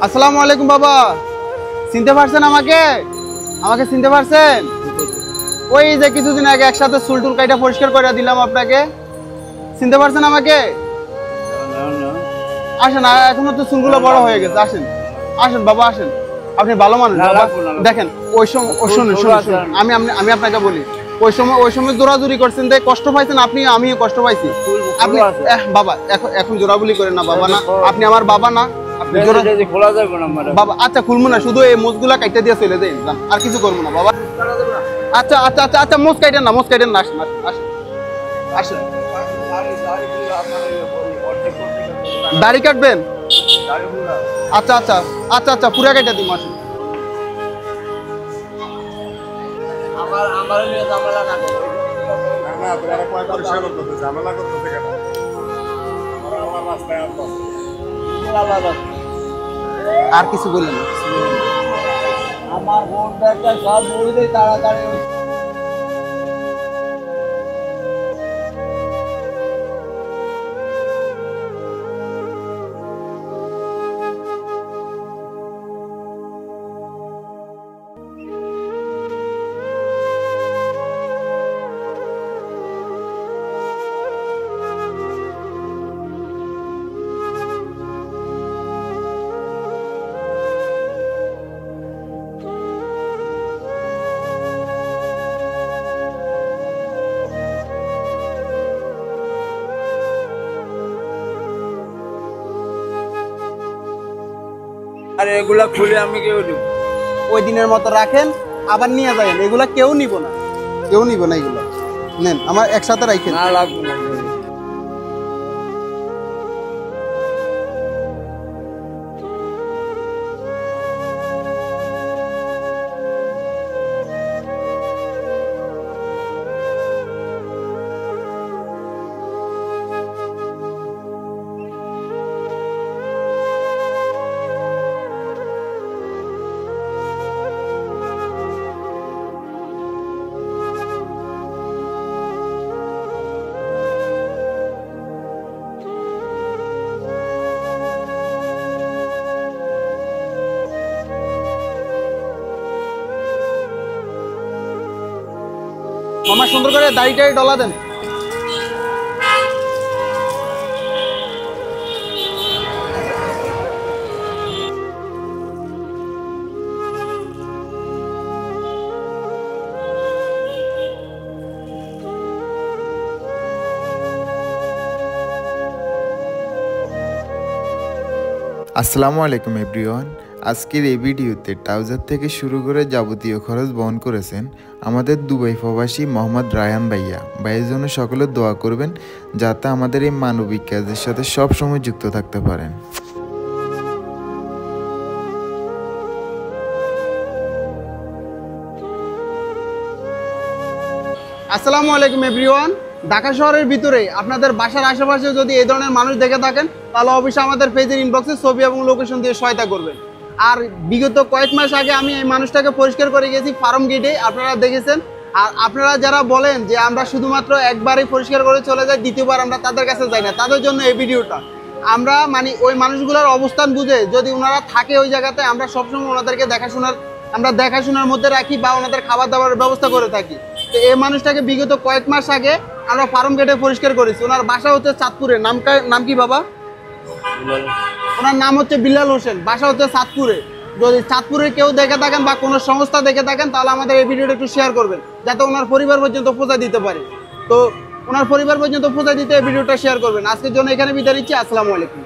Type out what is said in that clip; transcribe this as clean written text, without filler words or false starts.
আসসালামু আলাইকুম বাবা। চিনতে পারছেন আমাকে? আমাকে চিনতে পারছেন? ওই যে কিছুদিন আগে একসাথে চুল টুল কাইটা পরিষ্কার করে দিলাম আপনাকে। চিনতে পারছেন আমাকে? আসেন, এখনো তো চুলগুলো বড় হয়ে গেছে। আসেন আসেন বাবা, আসেন। আপনি ভালো মানুষ বাবা। দেখেন ওই সময় আমি আমি আপনাকে বলি, ওই সময় জোরাজুরি করছেন, তাই কষ্ট পাইছেন আপনি, আমিও কষ্ট পাইছি। আপনি বাবা এখন জোরাবুলি করেন না বাবা। না আপনি আমার বাবা না, বাবা। আচ্ছা খুলবো না, শুধু এই মোজগুলা কাইটা দিয়ে চলে যাই, আর কিছু করবো না বাবা। আচ্ছা আচ্ছা আচ্ছা আচ্ছা, মোজ কাইটেন না, মোজ কাইটেন না। আসেন আসেন আসেন। দাড়ি কাটবেন? আচ্ছা আচ্ছা আচ্ছা আচ্ছা, পুরা কাইটা দিন। আসেন। আর কিছু বললেন? আমার বোনটা সব বলতে তাড়াতাড়ি। আর এগুলা খুলে আমি কেউ দিব? ওই দিনের মতো রাখেন, আবার নিয়ে যাবেন। এগুলা কেউ নিব না, কেউ নিব না। এগুলো নেন, আমার একসাথে রাখেন। না লাগবে না। মামা সুন্দর করে দাড়িটাই ডলা দেন। আসসালামু আলাইকুম এভরিওয়ান। আজকের এই ভিডিওতে ট্রাউজার থেকে শুরু করে যাবতীয় খরচ বহন করেছেন আমাদের দুবাই প্রবাসী মোহাম্মদ রায়ান ভাইয়ের জন্য সকলে দোয়া করবেন, যাতে আমাদের এই মানবিক কাজের সাথে সব সময় যুক্ত থাকতে পারেন। আসসালামু আলাইকুম এভরিওয়ান। ঢাকা শহরের ভিতরে আপনাদের বাসার আশেপাশে যদি এই ধরনের মানুষ দেখে থাকেন, তাহলে অবশ্যই আমাদের পেজের ইনবক্সে ছবি এবং লোকেশন দিয়ে সহায়তা করবেন। আর বিগত কয়েক মাস আগে আমি এই মানুষটাকে পরিষ্কার করে গেছি ফার্ম গেটে, আপনারা দেখেছেন। আর আপনারা যারা বলেন যে আমরা শুধুমাত্র একবারই পরিষ্কার করে চলে যাই, দ্বিতীয়বার আমরা তাদের কাছে যাই না, তাদের জন্য এই ভিডিওটা। আমরা মানে ওই মানুষগুলোর অবস্থান বুঝে, যদি ওনারা থাকে ওই জায়গাতে, আমরা সবসময় ওনাদেরকে দেখাশোনার মধ্যে রাখি বা ওনাদের খাবার দাবারের ব্যবস্থা করে থাকি। তো এই মানুষটাকে বিগত কয়েক মাস আগে আমরা ফার্ম গেটে পরিষ্কার করেছি। ওনার বাসা হচ্ছে চাঁদপুরে। নাম কি বাবা? ওনার নাম হচ্ছে বিল্লাল হোসেন, বাসা হচ্ছে চাঁদপুরে। যদি চাঁদপুরে কেউ দেখে থাকেন বা কোনো সংস্থা দেখে থাকেন, তাহলে আমাদের এই ভিডিওটা একটু শেয়ার করবেন, যাতে ওনার পরিবার পর্যন্ত পৌঁছে দিতে পারে। তো ওনার পরিবার পর্যন্ত পৌঁছে দিতে এই ভিডিওটা শেয়ার করবেন। আজকের জন্য এখানে বিদায় নিচ্ছি। আসসালামু আলাইকুম।